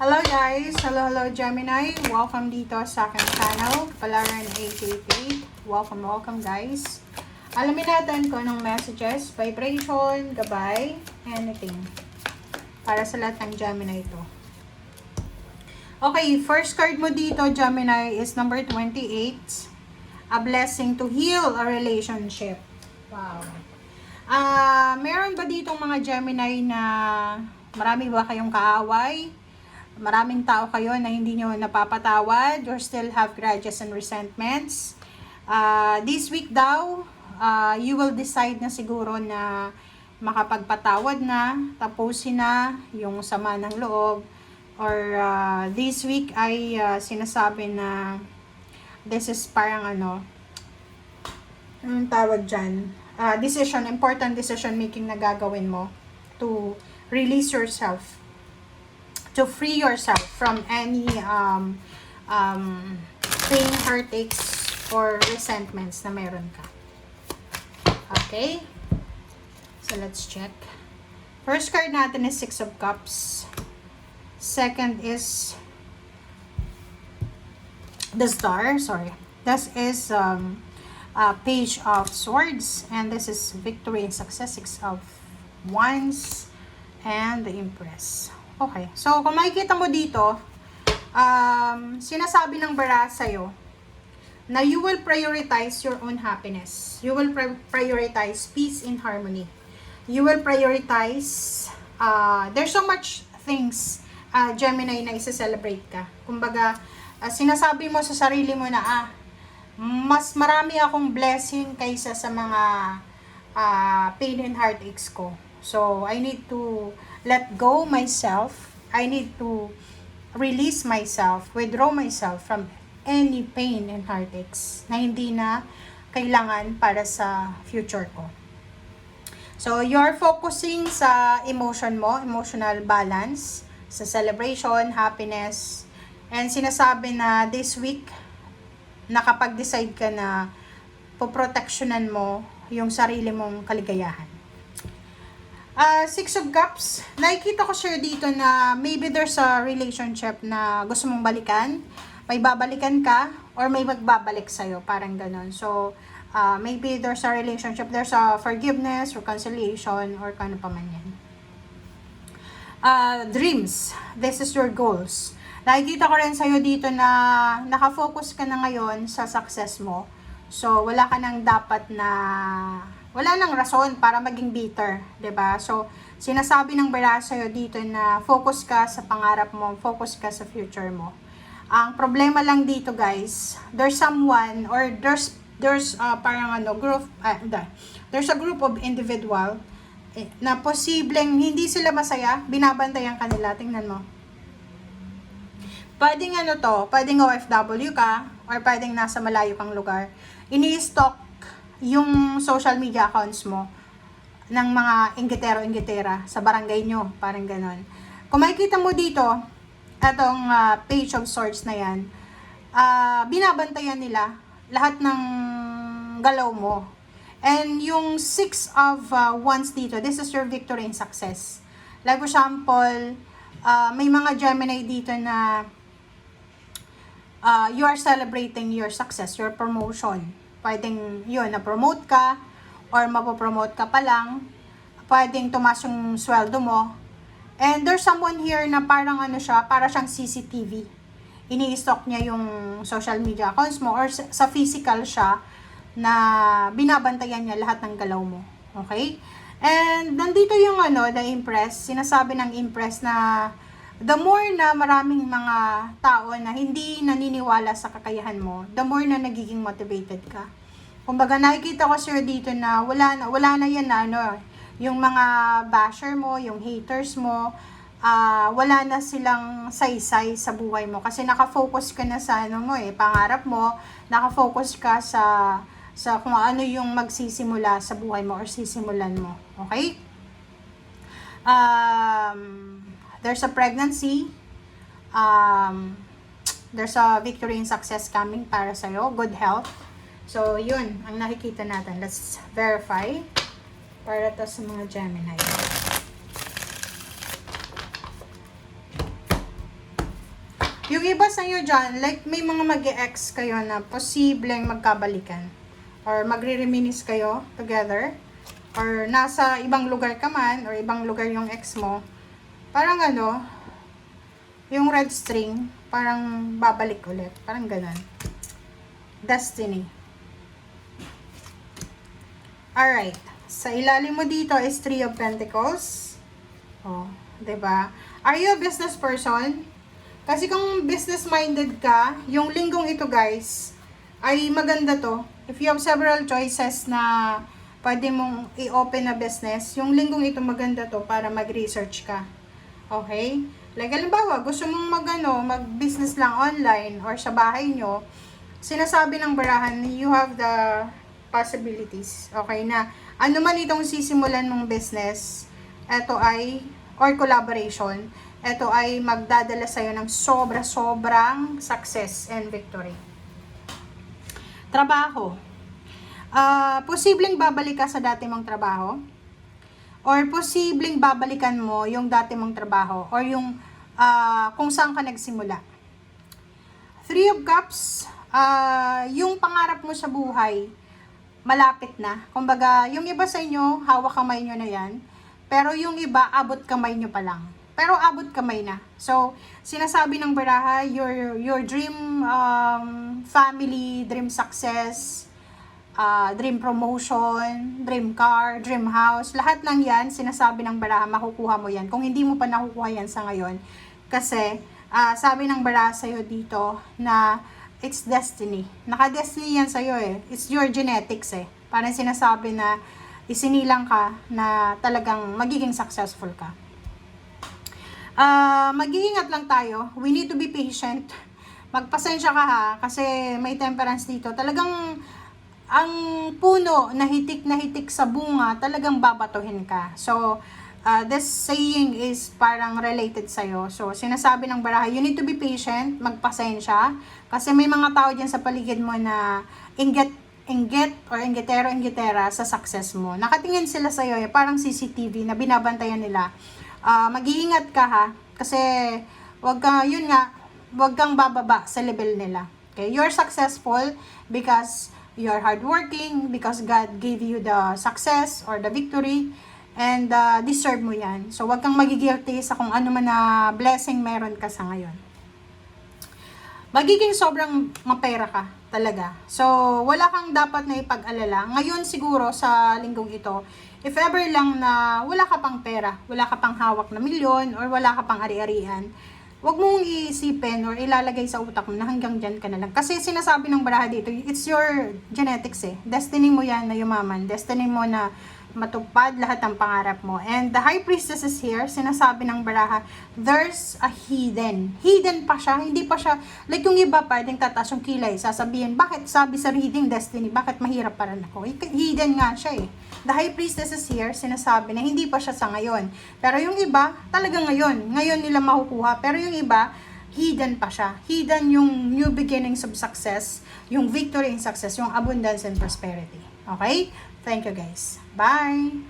Hello guys! Hello Gemini! Welcome dito sa aking channel, Kapalaran 888. Welcome guys! Alamin natin kung anong messages, vibration, gabay, anything. Para sa lahat ng Gemini ito. Okay, first card mo dito, Gemini, is number 28. A blessing to heal a relationship. Wow. Meron ba ditong mga Gemini na marami ba kayong kaaway? Maraming tao kayo na hindi nyo napapatawad or still have grudges and resentments. This week daw, you will decide na siguro na makapagpatawad na, tapusin na yung sama ng loob. Or this week ay sinasabi na this is parang anong tawag dyan? Decision, important decision making na gagawin mo to release yourself. To free yourself from any pain, heartaches, or resentments na meron ka. Okay? So, let's check. First card natin is Six of Cups. Second is the Star. Sorry. This is Page of Swords. And this is Victory and Success. Six of Wands. And the Empress. Okay. So, kung makikita mo dito, sinasabi ng bara sa'yo na you will prioritize your own happiness. You will prioritize peace and harmony. You will prioritize, there's so much things, Gemini, na isa-celebrate ka. Kumbaga, sinasabi mo sa sarili mo na, mas marami akong blessing kaysa sa mga pain and heartaches ko. So, I need to let go myself. I need to release myself, withdraw myself from any pain and heartaches na hindi na kailangan para sa future ko. So, you're focusing sa emotion mo, emotional balance, sa celebration, happiness, and sinasabi na this week, nakapag-decide ka na poproteksyonan mo yung sarili mong kaligayahan. Six of Cups, nakikita ko sir dito na maybe there's a relationship na gusto mong balikan, may babalikan ka, or may magbabalik sa'yo, parang ganon. So, maybe there's a relationship, there's a forgiveness, reconciliation, or kano pa man yan. Dreams, this is your goals. Nakikita ko rin sa'yo dito na nakafocus ka na ngayon sa success mo. So, wala ka nang dapat na wala nang rason para maging bitter, 'di ba? So, sinasabi ng bara sa'yo dito na focus ka sa pangarap mo, focus ka sa future mo. Ang problema lang dito, guys, there's someone or there's parang there's a group of individual na posibleng hindi sila masaya, binabantayan kanila, tingnan mo. Pwedeng pwedeng OFW ka or pwedeng nasa malayo kang lugar. Ini-stalk yung social media accounts mo ng mga inggitero-inggitera sa barangay nyo, parang ganon. Kung makikita mo dito, itong Page of Swords na yan, binabantayan nila lahat ng galaw mo. And yung Six of Wands dito, this is your victory and success. Like for example, may mga Gemini dito na you are celebrating your success, your promotion. Pwedeng yun, na-promote ka, or mapopromote ka pa lang, pwedeng tumas yung sweldo mo. And there's someone here na parang para siyang CCTV. Ini-stalk niya yung social media accounts mo, or sa physical siya, na binabantayan niya lahat ng galaw mo. Okay? And nandito yung the Empress, sinasabi ng Empress na the more na maraming mga tao na hindi naniniwala sa kakayahan mo, the more na nagiging motivated ka. Kumbaga, nakikita ko sir dito na wala na yan yung mga basher mo, yung haters mo, wala na silang saysay sa buhay mo. Kasi nakafocus ka na sa pangarap mo, nakafocus ka sa kung ano yung magsisimula sa buhay mo or sisimulan mo. Okay? There's a pregnancy, there's a victory and success coming para sa'yo, good health. So, yun, ang nakikita natin. Let's verify para to sa mga Gemini. Yung iba sa inyo dyan, like may mga mag-ex kayo na posibleng magkabalikan. Or magre-reminisce kayo together. Or nasa ibang lugar ka man, or ibang lugar yung ex mo. Parang ano, yung red string, parang babalik ulit. Parang ganun. Destiny. Alright. Sa ilalim mo dito is 3 of Pentacles. Oh, 'di ba? Are you a business person? Kasi kung business-minded ka, yung linggong ito guys, ay maganda to. If you have several choices na pwede mong i-open na business, yung linggong ito maganda to para mag-research ka. Okay? Like, halimbawa, gusto mong mag-business lang online or sa bahay nyo, sinasabi ng barahan, you have the possibilities. Okay na, ano man itong sisimulan mong business, ito ay, or collaboration, ito ay magdadala sa'yo ng sobrang success and victory. Trabaho. Posibleng babalik ka sa dati mong trabaho, or posibleng babalikan mo yung dati mong trabaho, or yung kung saan ka nagsimula. 3 of Cups, yung pangarap mo sa buhay, malapit na. Kumbaga, yung iba sa inyo, hawak kamay nyo na yan. Pero yung iba, abot kamay nyo pa lang. Pero abot kamay na. So, sinasabi ng baraha, your dream family, dream success, dream promotion, dream car, dream house, lahat ng yan, sinasabi ng baraha, makukuha mo yan. Kung hindi mo pa nakukuha yan sa ngayon, kasi, sabi ng baraha sa'yo dito, na it's destiny. Naka-destiny yan sa'yo eh. It's your genetics eh. Parang sinasabi na isinilang ka na talagang magiging successful ka. Mag-iingat lang tayo. We need to be patient. Magpasensya ka ha, kasi may temperance dito. Talagang ang puno na hitik sa bunga, talagang babatuhin ka. So, this saying is parang related sa'yo. So, sinasabi ng baraha, you need to be patient, magpasensya. Kasi may mga tao dyan sa paligid mo na inggit or inggitera sa success mo. Nakatingin sila sa'yo, parang CCTV na binabantayan nila. Mag-iingat ka ha, kasi wag kang bababa sa level nila. Okay? You're successful because you're hardworking, because God gave you the success or the victory, and deserve mo yan. So, wag kang magigilty sa kung ano man na blessing meron ka sa ngayon. Magiging sobrang mapera ka talaga. So, wala kang dapat na ipag-alala. Ngayon siguro sa linggong ito, if ever lang na wala ka pang pera, wala ka pang hawak na milyon, or wala ka pang ari-arian, wag mong iisipin or ilalagay sa utak mo na hanggang dyan ka na lang. Kasi sinasabi ng baraha dito, it's your genetics eh. Destiny mo yan na yumaman. Destiny mo na matupad lahat ng pangarap mo. And the High Priestess is here. Sinasabi ng baraha, there's a hidden. Hidden pa siya. Hindi pa siya, like yung iba pwedeng tataas yung kilay. Sasabihin, bakit sabi sa reading destiny, bakit mahirap pa rin ako? Hidden nga siya eh. The High Priestess is here. Sinasabi na hindi pa siya sa ngayon. Pero yung iba, talaga ngayon. Ngayon nila makukuha. Pero yung iba, hidden pa siya. Hidden yung new beginnings of success, yung victory in success, yung abundance and prosperity. Okay? Thank you guys. Bye!